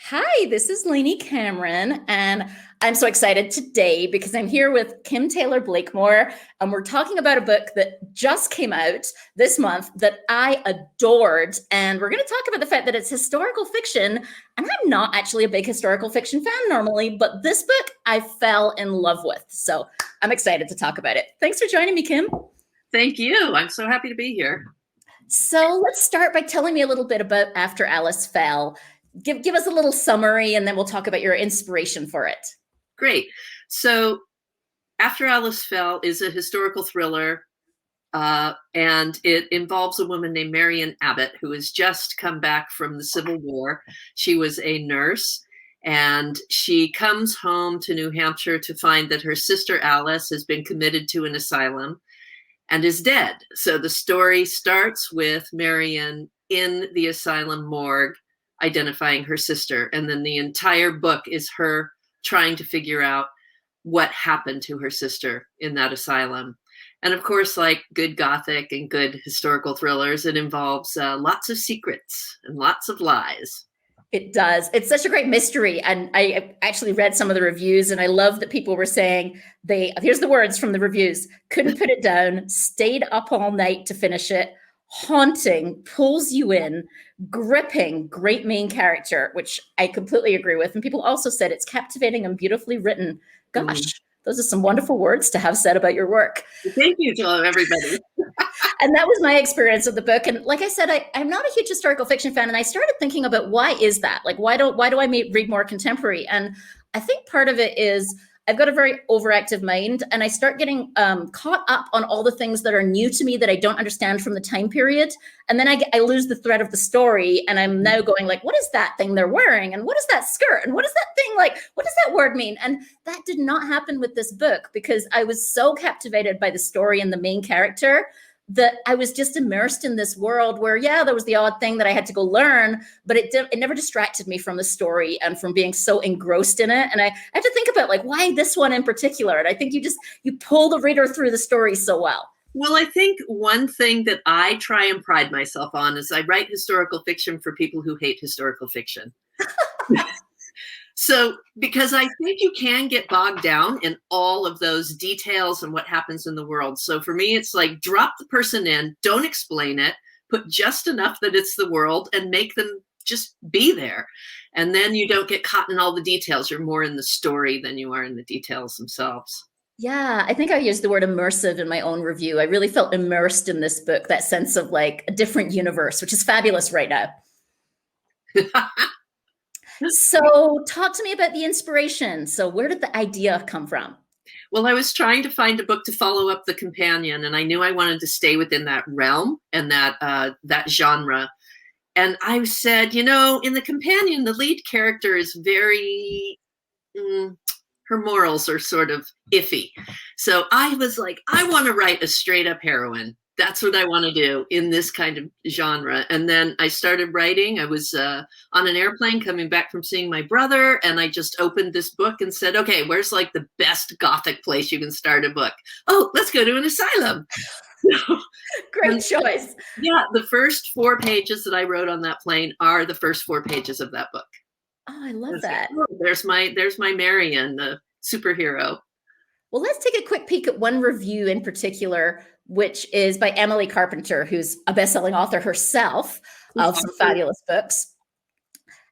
Hi, this is Lainey Cameron, and I'm so excited today because I'm here with Kim Taylor Blakemore, and we're talking about a book that just came out this month that I adored. And we're going to talk about the fact that it's historical fiction, and I'm not actually a big historical fiction fan normally, but this book I fell in love with. So I'm excited to talk about it. Thanks for joining me, Kim. Thank you. I'm so happy to be here. So let's start by telling me a little bit about After Alice Fell. Give us a little summary, and then we'll talk about your inspiration for it. Great. So, After Alice Fell is a historical thriller, and it involves a woman named Marion Abbott, who has just come back from the Civil War. She was a nurse, and she comes home to New Hampshire to find that her sister Alice has been committed to an asylum and is dead. So the story starts with Marion in the asylum morgue identifying her sister. And then the entire book is her trying to figure out what happened to her sister in that asylum. And of course, like good Gothic and good historical thrillers, it involves lots of secrets and lots of lies. It does. It's such a great mystery. And I actually read some of the reviews, and I love that people were saying here's the words from the reviews: couldn't put it down, stayed up all night to finish it, haunting, pulls you in, gripping, great main character, which I completely agree with. And people also said it's captivating and beautifully written. Gosh, those are some wonderful words to have said about your work. Thank you to everybody. And that was my experience of the book. And like I said, I'm not a huge historical fiction fan. And I started thinking about why is that? Like, why do I read more contemporary? And I think part of it is I've got a very overactive mind, and I start getting caught up on all the things that are new to me that I don't understand from the time period. And then I lose the thread of the story, and I'm now going like, what is that thing they're wearing? And what is that skirt? And what is that thing like? What does that word mean? And that did not happen with this book because I was so captivated by the story and the main character that I was just immersed in this world where, yeah, there was the odd thing that I had to go learn, but it never distracted me from the story and from being so engrossed in it. And I had to think about like, why this one in particular? And I think you pull the reader through the story so well. Well, I think one thing that I try and pride myself on is I write historical fiction for people who hate historical fiction. So, because I think you can get bogged down in all of those details and what happens in the world. So for me, it's like drop the person in, don't explain it, put just enough that it's the world and make them just be there. And then you don't get caught in all the details. You're more in the story than you are in the details themselves. Yeah, I think I used the word immersive in my own review. I really felt immersed in this book, that sense of like a different universe, which is fabulous right now. So talk to me about the inspiration. So where did the idea come from? Well, I was trying to find a book to follow up The Companion, and I knew I wanted to stay within that realm and that genre. And I said, in The Companion, the lead character is very, her morals are sort of iffy. So I was like, I want to write a straight up heroine. That's what I want to do in this kind of genre. And then I started writing. I was on an airplane coming back from seeing my brother, and I just opened this book and said, okay, where's like the best Gothic place you can start a book? Oh, let's go to an asylum. Great choice. Yeah, the first 4 pages that I wrote on that plane are the first 4 pages of that book. Oh, I love that. Like, oh, there's my Marion, the superhero. Well, let's take a quick peek at one review in particular, which is by Emily Carpenter, who's a best-selling author herself of some fabulous books.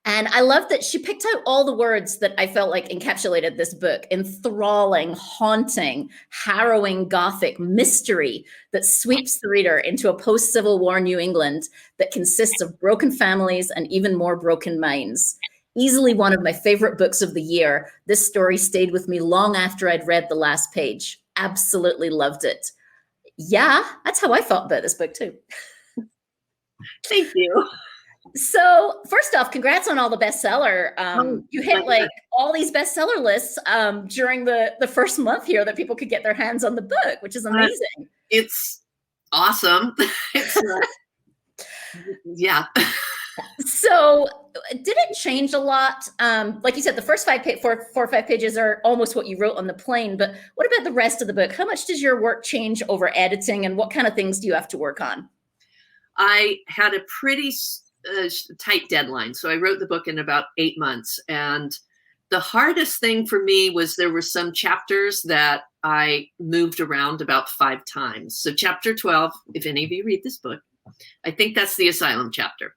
And I love that she picked out all the words that I felt like encapsulated this book: enthralling, haunting, harrowing, Gothic, mystery that sweeps the reader into a post-Civil War New England that consists of broken families and even more broken minds. Easily one of my favorite books of the year. This story stayed with me long after I'd read the last page. Absolutely loved it. Yeah, that's how I felt about this book too. Thank you. So first off, congrats on all the bestseller. You hit like all these bestseller lists during the first month here that people could get their hands on the book, which is amazing. It's awesome. Yeah. So did it change a lot? Like you said, the first 4 or 5 pages are almost what you wrote on the plane, but what about the rest of the book? How much does your work change over editing, and what kind of things do you have to work on? I had a pretty a tight deadline. So I wrote the book in about 8 months. And the hardest thing for me was there were some chapters that I moved around about 5 times. So chapter 12, if any of you read this book, I think that's the asylum chapter.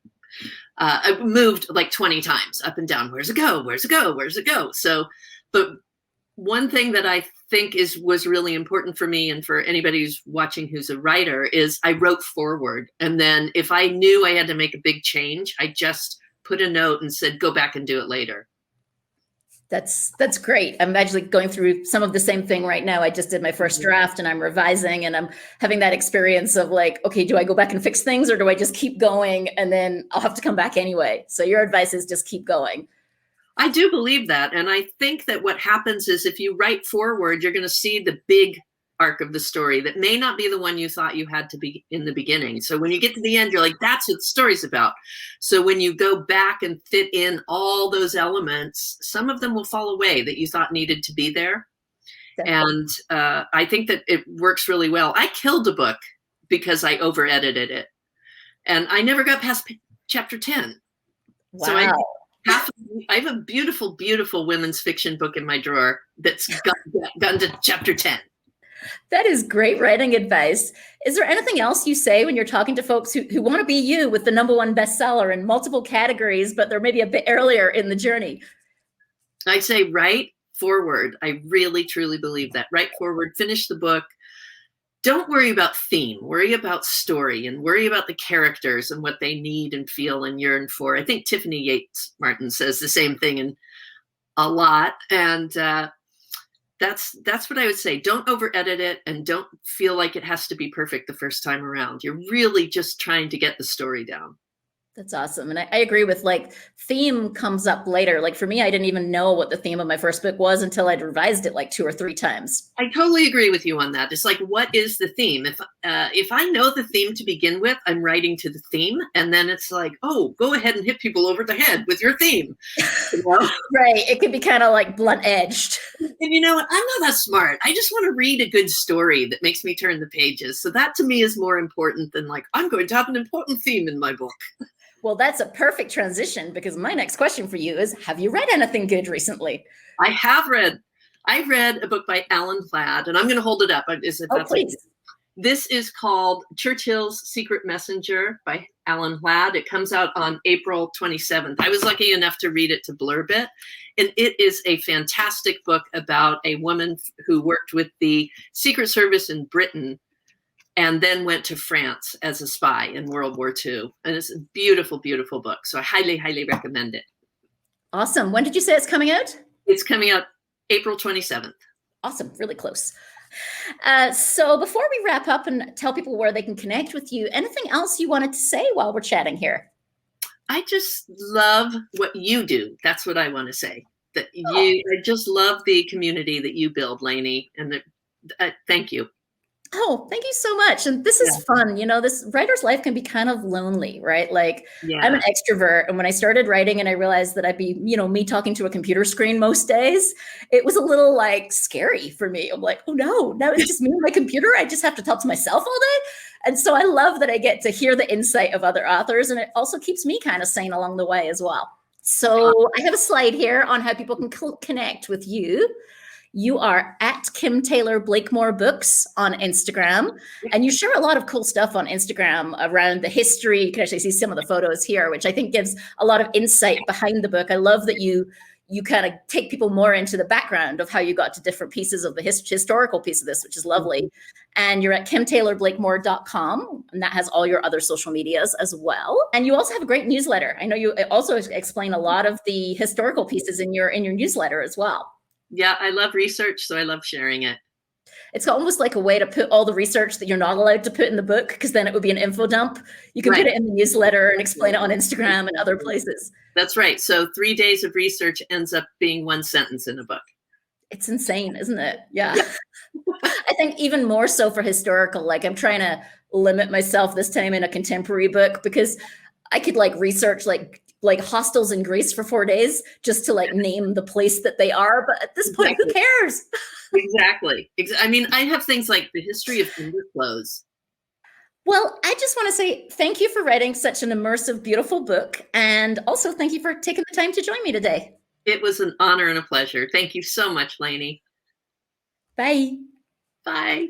I moved like 20 times up and down. Where's it go? Where's it go? Where's it go? So, but one thing that I think was really important for me and for anybody who's watching who's a writer is I wrote forward. And then if I knew I had to make a big change, I just put a note and said, go back and do it later. That's great. I'm actually going through some of the same thing right now. I just did my first draft and I'm revising, and I'm having that experience of like, okay, do I go back and fix things, or do I just keep going and then I'll have to come back anyway? So your advice is just keep going. I do believe that. And I think that what happens is if you write forward, you're going to see the big arc of the story that may not be the one you thought you had to be in the beginning. So when you get to the end, you're like, that's what the story's about. So when you go back and fit in all those elements, some of them will fall away that you thought needed to be there. Definitely. And I think that it works really well. I killed a book because I over edited it, and I never got past chapter 10. Wow. So I have a beautiful, beautiful women's fiction book in my drawer that's gotten to chapter 10. That is great writing advice. Is there anything else you say when you're talking to folks who want to be you with the #1 bestseller in multiple categories, but they're maybe a bit earlier in the journey? I say write forward. I really, truly believe that. Write forward, finish the book. Don't worry about theme, worry about story, and worry about the characters and what they need and feel and yearn for. I think Tiffany Yates Martin says the same thing in a lot. And that's what I would say. Don't over edit it, and don't feel like it has to be perfect the first time around. You're really just trying to get the story down. That's awesome. And I agree with, like, theme comes up later. Like for me, I didn't even know what the theme of my first book was until I'd revised it like 2 or 3 times. I totally agree with you on that. It's like, what is the theme? If I know the theme to begin with, I'm writing to the theme. And then it's like, oh, go ahead and hit people over the head with your theme. You know? Right. It could be kind of like blunt edged. And you know what? I'm not that smart. I just want to read a good story that makes me turn the pages. So that to me is more important than like, I'm going to have an important theme in my book. Well, that's a perfect transition, because my next question for you is, have you read anything good recently? I have read. I read a book by Alan Platt, and I'm going to hold it up. Please. This is called Churchill's Secret Messenger by Alan Platt. It comes out on April 27th. I was lucky enough to read it to blurb it. And it is a fantastic book about a woman who worked with the Secret Service in Britain and then went to France as a spy in World War II. And it's a beautiful, beautiful book. So I highly, highly recommend it. Awesome. When did you say it's coming out? It's coming out April 27th. Awesome. Really close. So before we wrap up and tell people where they can connect with you, anything else you wanted to say while we're chatting here? I just love what you do. That's what I want to say. I just love the community that you build, Lainey. And thank you. Oh, thank you so much. And this is fun. You know, this writer's life can be kind of lonely, right? Like I'm an extrovert. And when I started writing and I realized that I'd be, me talking to a computer screen most days, it was a little like scary for me. I'm like, oh no, now it's just me and my computer. I just have to talk to myself all day. And so I love that I get to hear the insight of other authors. And it also keeps me kind of sane along the way as well. So I have a slide here on how people can connect with you. You are at Kim Taylor Blakemore Books on Instagram, and you share a lot of cool stuff on Instagram around the history. You can actually see some of the photos here, which I think gives a lot of insight behind the book. I love that you kind of take people more into the background of how you got to different pieces of the historical piece of this, which is lovely. And you're at kimtaylorblakemore.com, and that has all your other social medias as well. And you also have a great newsletter. I know you also explain a lot of the historical pieces in your newsletter as well. Yeah, I love research, so I love sharing it. It's almost like a way to put all the research that you're not allowed to put in the book, because then it would be an info dump. You can put it in the newsletter and explain it on Instagram and other places. That's right. So 3 days of research ends up being 1 sentence in a book. It's insane, isn't it? Yeah. I think even more so for historical, like I'm trying to limit myself this time in a contemporary book, because I could research like hostels in Greece for 4 days just to name the place that they are. But at this point, who cares? Exactly. I mean, I have things like the history of underclothes. Well, I just want to say thank you for writing such an immersive, beautiful book. And also thank you for taking the time to join me today. It was an honor and a pleasure. Thank you so much, Lainey. Bye. Bye.